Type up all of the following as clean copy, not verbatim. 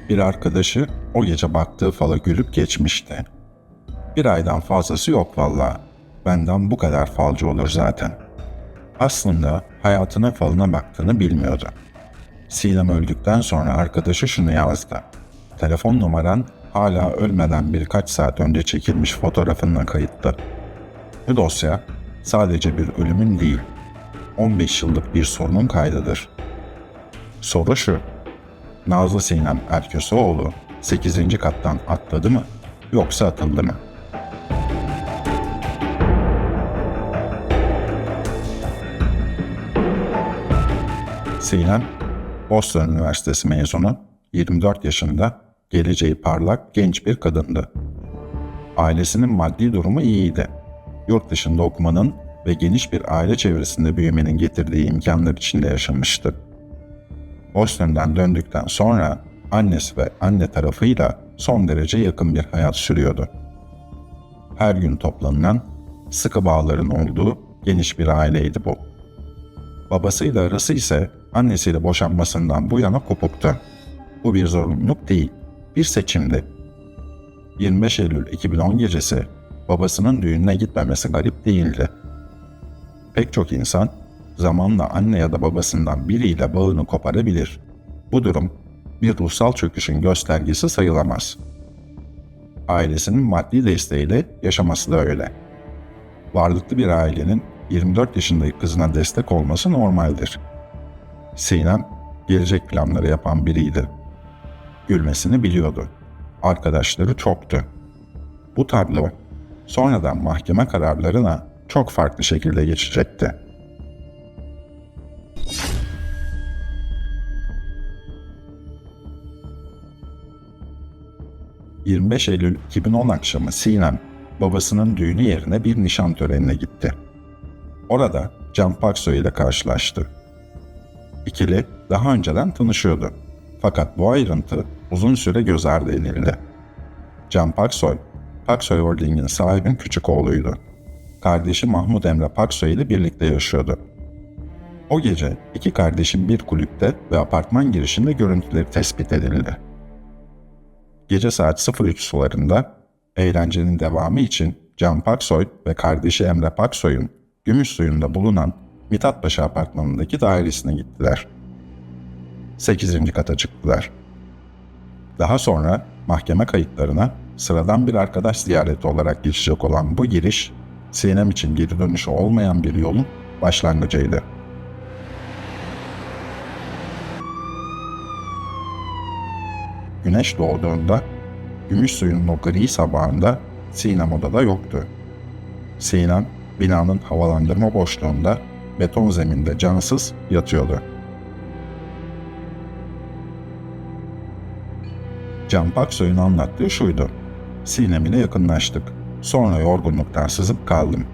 Bir arkadaşı o gece baktığı fala gülüp geçmişti. Bir aydan fazlası yok valla. Benden bu kadar falcı olur zaten. Aslında hayatına falına baktığını bilmiyordu. Sinem öldükten sonra arkadaşı şunu yazdı. Telefon numaran hala ölmeden birkaç saat önce çekilmiş fotoğrafınla kayıtlı. Bu dosya sadece bir ölümün değil, 15 yıllık bir sorunun kaydıdır. Soru şu, Nazlı Sinem Erköseoğlu 8. kattan atladı mı yoksa atıldı mı? Sinem, Boston Üniversitesi mezunu, 24 yaşında, geleceği parlak genç bir kadındı. Ailesinin maddi durumu iyiydi. Yurt dışında okumanın ve geniş bir aile çevresinde büyümenin getirdiği imkanlar içinde yaşamıştı. Boston'dan döndükten sonra annesi ve anne tarafıyla son derece yakın bir hayat sürüyordu. Her gün toplanılan, sıkı bağların olduğu geniş bir aileydi bu. Babasıyla arası ise annesiyle boşanmasından bu yana kopuktu. Bu bir zorunluluk değil, bir seçimdi. 25 Eylül 2010 gecesi babasının düğününe gitmemesi garip değildi. Pek çok insan zamanla anne ya da babasından biriyle bağını koparabilir. Bu durum bir ruhsal çöküşün göstergesi sayılamaz. Ailesinin maddi desteğiyle yaşaması da öyle. Varlıklı bir ailenin 24 yaşındaki kızına destek olması normaldir. Sinem gelecek planları yapan biriydi. Gülmesini biliyordu. Arkadaşları çoktu. Bu tablo sonradan mahkeme kararlarına çok farklı şekilde geçecekti. ...25 Eylül 2010 akşamı Sinem, babasının düğünü yerine bir nişan törenine gitti. Orada Can Paksoy ile karşılaştı. İkili daha önceden tanışıyordu. Fakat bu ayrıntı uzun süre göz ardı edildi. Can Paksoy, Paksoy Holding'in sahibinin küçük oğluydu. Kardeşi Mahmut Emre Paksoy ile birlikte yaşıyordu. O gece iki kardeşin bir kulüpte ve apartman girişinde görüntüleri tespit edildi. Gece saat 03 sularında eğlencenin devamı için Can Paksoy ve kardeşi Emre Paksoy'un Gümüşsuyu'nda bulunan Mithatpaşa apartmanındaki dairesine gittiler. 8. kata çıktılar. Daha sonra mahkeme kayıtlarına sıradan bir arkadaş ziyareti olarak geçecek olan bu giriş, Sinem için geri dönüşü olmayan bir yolun başlangıcıydı. Güneş doğduğunda, Gümüşsuyu'nun o gri sabahında Sinem odada yoktu. Sinem, binanın havalandırma boşluğunda beton zeminde cansız yatıyordu. Can Paksoy'un anlattığı şuydu. Sinem ile yakınlaştık. Sonra yorgunluktan sızıp kaldım.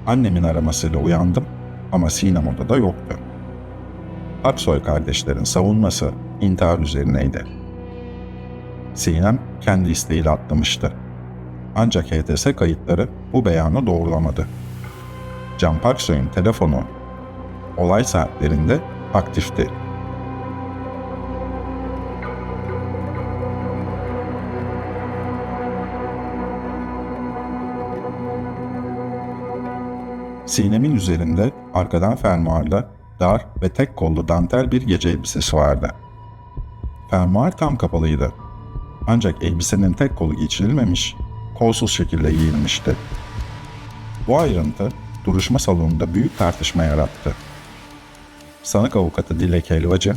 Annemin aramasıyla uyandım ama Sinem odada yoktu. Paksoy kardeşlerin savunması intihar üzerineydi. Sinem kendi isteğiyle atlamıştı. Ancak HTS kayıtları bu beyanı doğrulamadı. Can Paksoy'un telefonu olay saatlerinde aktifti. Sinem'in üzerinde arkadan fermuarla dar ve tek kollu dantel bir gece elbisesi vardı. Fermuar tam kapalıydı. Ancak elbisenin tek kolu geçirilmemiş, kolsuz şekilde giyilmişti. Bu ayrıntı duruşma salonunda büyük tartışma yarattı. Sanık avukatı Dilek Helvacı,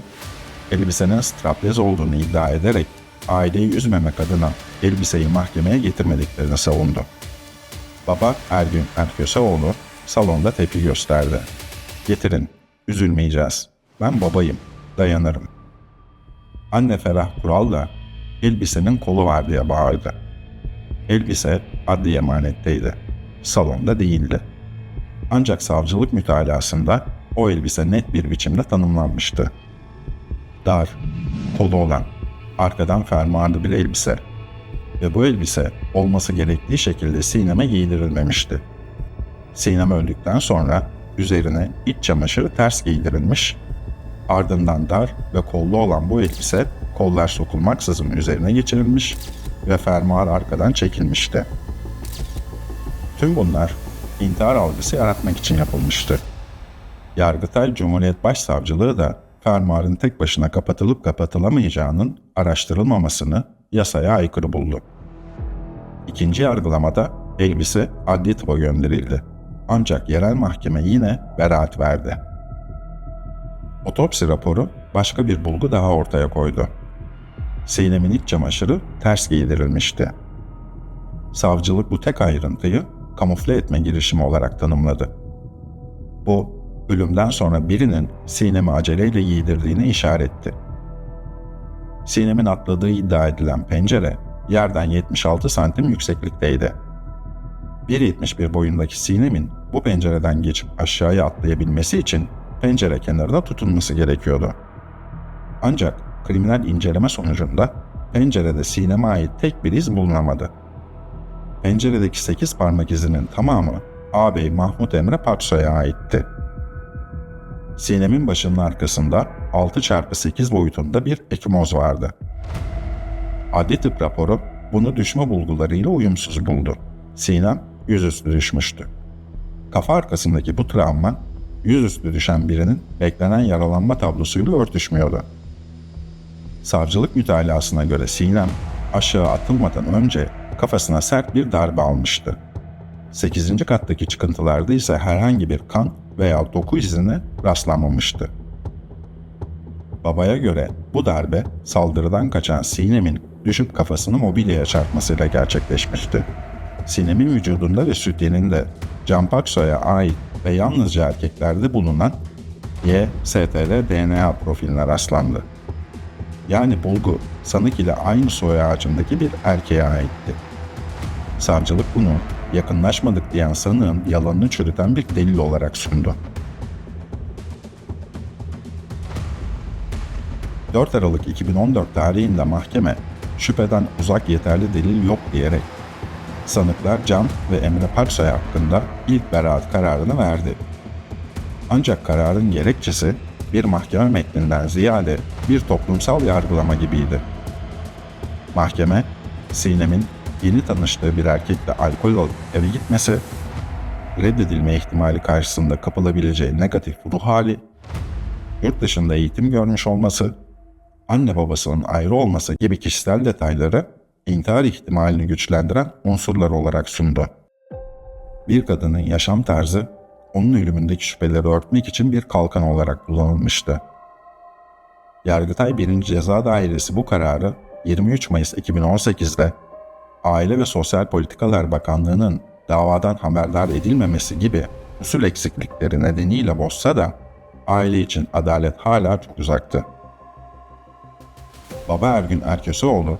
elbisenin strapless olduğunu iddia ederek aileyi üzmemek adına elbiseyi mahkemeye getirmediklerini savundu. Baba Ergün Erköseoğlu salonda tepki gösterdi. "Getirin, üzülmeyeceğiz. Ben babayım, dayanırım." Anne Ferah Kural da elbisenin kolu var diye bağırdı. Elbise adli emanetteydi. Salonda değildi. Ancak savcılık mütalasında o elbise net bir biçimde tanımlanmıştı. Dar, kolu olan, arkadan fermuarlı bir elbise ve bu elbise olması gerektiği şekilde Sinem'e giydirilmemişti. Sinem öldükten sonra üzerine iç çamaşırı ters giydirilmiş, ardından dar ve kollu olan bu elbise kollar sokulmaksızın üzerine geçirilmiş ve fermuar arkadan çekilmişti. Tüm bunlar intihar algısı yaratmak için yapılmıştı. Yargıtay Cumhuriyet Başsavcılığı da fermuarın tek başına kapatılıp kapatılamayacağının araştırılmamasını yasaya aykırı buldu. İkinci yargılamada elbise adli tıba gönderildi. Ancak yerel mahkeme yine beraat verdi. Otopsi raporu başka bir bulgu daha ortaya koydu. Sinem'in iç çamaşırı ters giydirilmişti. Savcılık bu tek ayrıntıyı kamufle etme girişimi olarak tanımladı. Bu, ölümden sonra birinin Sinem'i aceleyle giydirdiğine işaretti. Sinem'in atladığı iddia edilen pencere yerden 76 santim yükseklikteydi. 1.71 boyundaki Sinem'in bu pencereden geçip aşağıya atlayabilmesi için pencere kenarına tutunması gerekiyordu. Ancak kriminal inceleme sonucunda pencerede Sinem'e ait tek bir iz bulunamadı. Penceredeki 8 parmak izinin tamamı ağabey Mahmut Emre Paksoy'a aitti. Sinem'in başının arkasında 6x8 boyutunda bir ekimoz vardı. Adli tıp raporu bunu düşme bulgularıyla uyumsuz buldu. Sinem yüzüstü düşmüştü. Kafa arkasındaki bu travma yüzüstü düşen birinin beklenen yaralanma tablosuyla örtüşmüyordu. Savcılık mütalasına göre Sinem aşağı atılmadan önce kafasına sert bir darbe almıştı. 8. kattaki çıkıntılarda ise herhangi bir kan veya doku izine rastlanmamıştı. Babaya göre bu darbe saldırıdan kaçan Sinem'in düşüp kafasını mobilyaya çarpmasıyla gerçekleşmişti. Sinem'in vücudunda ve sütyeninde Can Paksoy'a ait ve yalnızca erkeklerde bulunan Y-STR DNA profiline rastlandı. Yani bulgu sanık ile aynı soy ağacındaki bir erkeğe aitti. Savcılık bunu yakınlaşmadık diyen sanığın yalanını çürüten bir delil olarak sundu. 4 Aralık 2014 tarihinde mahkeme şüpheden uzak yeterli delil yok diyerek sanıklar Can ve Emre Paksoy hakkında ilk beraat kararını verdi. Ancak kararın gerekçesi bir mahkeme metninden ziyade bir toplumsal yargılama gibiydi. Mahkeme, Sinem'in yeni tanıştığı bir erkekle alkol alıp eve gitmesi, reddedilme ihtimali karşısında kapılabileceği negatif ruh hali, yurt dışında eğitim görmüş olması, anne babasının ayrı olması gibi kişisel detayları intihar ihtimalini güçlendiren unsurlar olarak sundu. Bir kadının yaşam tarzı, onun ölümündeki şüpheleri örtmek için bir kalkan olarak kullanılmıştı. Yargıtay 1. Ceza Dairesi bu kararı 23 Mayıs 2018'de Aile ve Sosyal Politikalar Bakanlığı'nın davadan haberdar edilmemesi gibi usul eksiklikleri nedeniyle bozsa da aile için adalet hala çok uzaktı. Baba Ergün Erköseoğlu,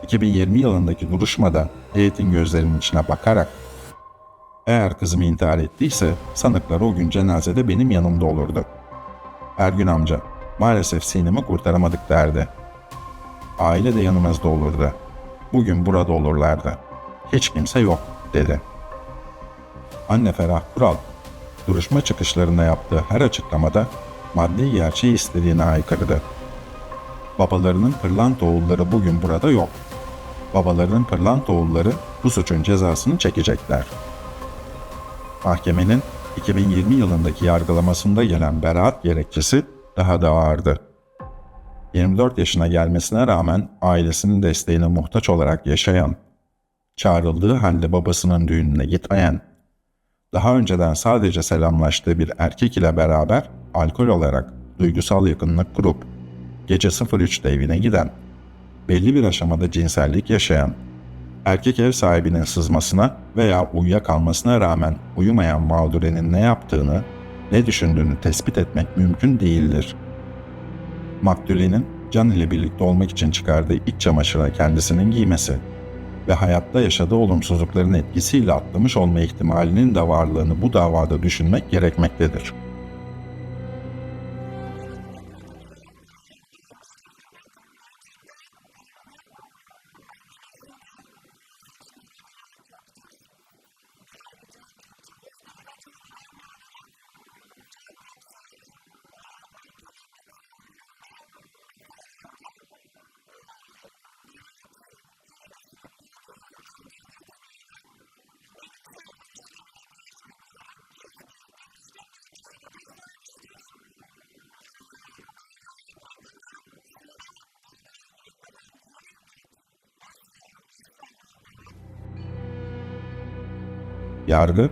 2020 yılındaki duruşmada heyetin gözlerinin içine bakarak "Eğer kızım intihar ettiyse sanıklar o gün cenazede benim yanımda olurdu. Ergün amca, maalesef Sinem'i kurtaramadık" derdi. "Aile de yanımızda olurdu. Bugün burada olurlardı. Hiç kimse yok" dedi. Anne Ferah Kural, duruşma çıkışlarında yaptığı her açıklamada maddi gerçeği istediğine aykırıdı. Babalarının pırlanta oğulları bugün burada yok. Babalarının pırlanta oğulları bu suçun cezasını çekecekler. Mahkemenin 2020 yılındaki yargılamasında gelen beraat gerekçesi daha da ağırdı. 24 yaşına gelmesine rağmen ailesinin desteğine muhtaç olarak yaşayan, çağrıldığı halde babasının düğününe gitmeyen, daha önceden sadece selamlaştığı bir erkek ile beraber alkol olarak duygusal yakınlık kurup gece 03'te evine giden, belli bir aşamada cinsellik yaşayan, erkek ev sahibinin sızmasına veya uyuyakalmasına rağmen uyumayan mağdurenin ne yaptığını, ne düşündüğünü tespit etmek mümkün değildir. Maktulenin Can ile birlikte olmak için çıkardığı iç çamaşırı kendisinin giymesi ve hayatta yaşadığı olumsuzlukların etkisiyle atlamış olma ihtimalinin de varlığını bu davada düşünmek gerekmektedir. Yargı,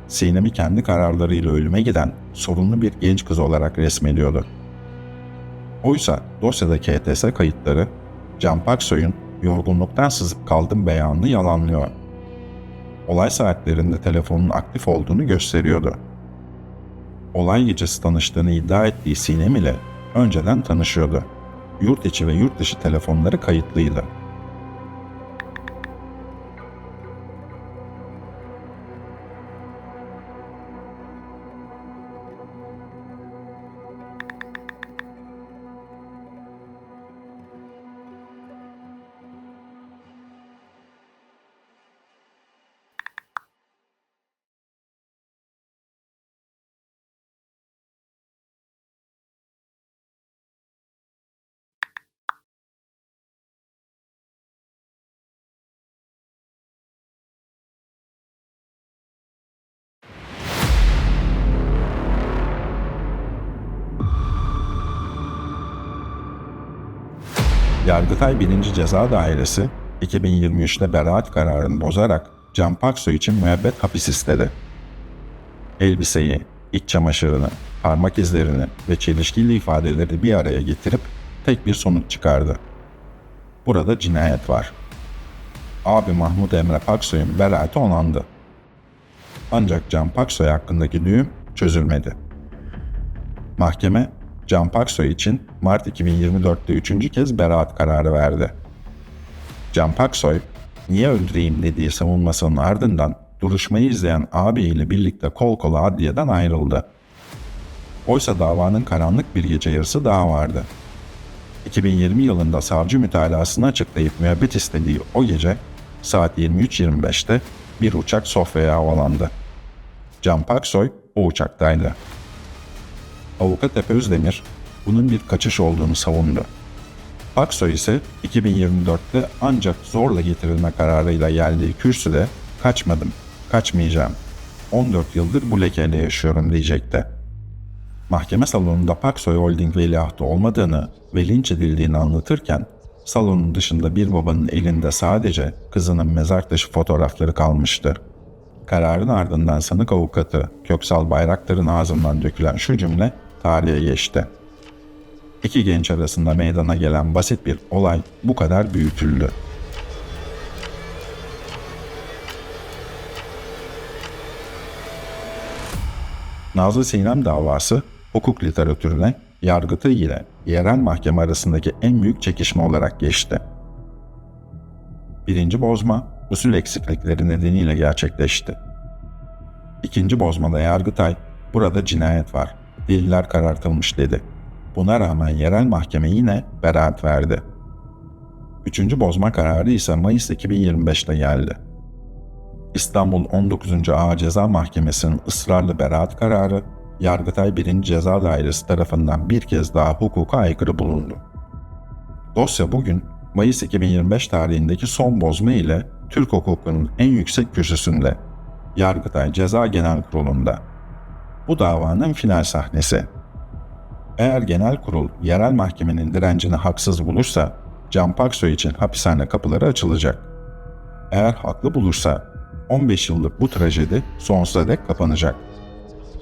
Sinem'i kendi kararlarıyla ölüme giden sorunlu bir genç kız olarak resmediyordu. Oysa dosyadaki HTS kayıtları Can Paksoy'un yorgunluktan sızıp kaldım beyanını yalanlıyor. Olay saatlerinde telefonun aktif olduğunu gösteriyordu. Olay gecesi tanıştığını iddia ettiği Sinem ile önceden tanışıyordu. Yurt içi ve yurt dışı telefonları kayıtlıydı. Yargıtay 1. Ceza Dairesi 2023'te beraat kararını bozarak Can Paksoy için müebbet hapis istedi. Elbiseyi, iç çamaşırını, parmak izlerini ve çelişkili ifadeleri bir araya getirip tek bir sonuç çıkardı. Burada cinayet var. Abi Mahmut Emre Paksoy'un beraati onandı. Ancak Can Paksoy hakkındaki düğüm çözülmedi. Mahkeme, Can Paksoy için Mart 2024'te 3. kez beraat kararı verdi. Can Paksoy, niye öldüreyim dediği savunmasının ardından duruşmayı izleyen ağabeyiyle birlikte kol kola adliyeden ayrıldı. Oysa davanın karanlık bir gece yarısı daha vardı. 2020 yılında savcı mütalasını açıklayıp müebbet istediği o gece saat 23.25'te bir uçak Sofya'ya havalandı. Can Paksoy o uçaktaydı. Avukat Efe Özdemir bunun bir kaçış olduğunu savundu. Paksoy ise 2024'te ancak zorla getirilme kararıyla geldiği kürsüde kaçmadım, kaçmayacağım, 14 yıldır bu lekeyle yaşıyorum diyecekti. Mahkeme salonunda Paksoy Holding veliahtı olmadığını ve linç edildiğini anlatırken salonun dışında bir babanın elinde sadece kızının mezar taşı fotoğrafları kalmıştı. Kararın ardından sanık avukatı Köksal Bayraktar'ın ağzından dökülen şu cümle tarihe geçti. İki genç arasında meydana gelen basit bir olay bu kadar büyütüldü. Nazlı Sinem davası hukuk literatürüne Yargıtay ile yerel mahkeme arasındaki en büyük çekişme olarak geçti. Birinci bozma usul eksiklikleri nedeniyle gerçekleşti. İkinci bozmada Yargıtay, burada cinayet var, deliller karartılmış dedi. Buna rağmen yerel mahkeme yine beraat verdi. Üçüncü bozma kararı ise Mayıs 2025'te geldi. İstanbul 19. Ağır Ceza Mahkemesi'nin ısrarlı beraat kararı, Yargıtay 1. Ceza Dairesi tarafından bir kez daha hukuka aykırı bulundu. Dosya bugün Mayıs 2025 tarihindeki son bozma ile Türk hukukunun en yüksek kürsüsünde, Yargıtay Ceza Genel Kurulu'nda. Bu davanın final sahnesi. Eğer genel kurul yerel mahkemenin direncini haksız bulursa Can Paksoy için hapishane kapıları açılacak. Eğer haklı bulursa 15 yıllık bu trajedi sonsuza dek kapanacak.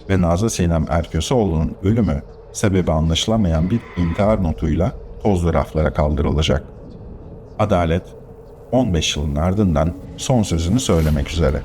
Ve Nazlı Sinem Erköseoğlu'nun ölümü sebebi anlaşılamayan bir intihar notuyla tozlu raflara kaldırılacak. Adalet 15 yılın ardından son sözünü söylemek üzere.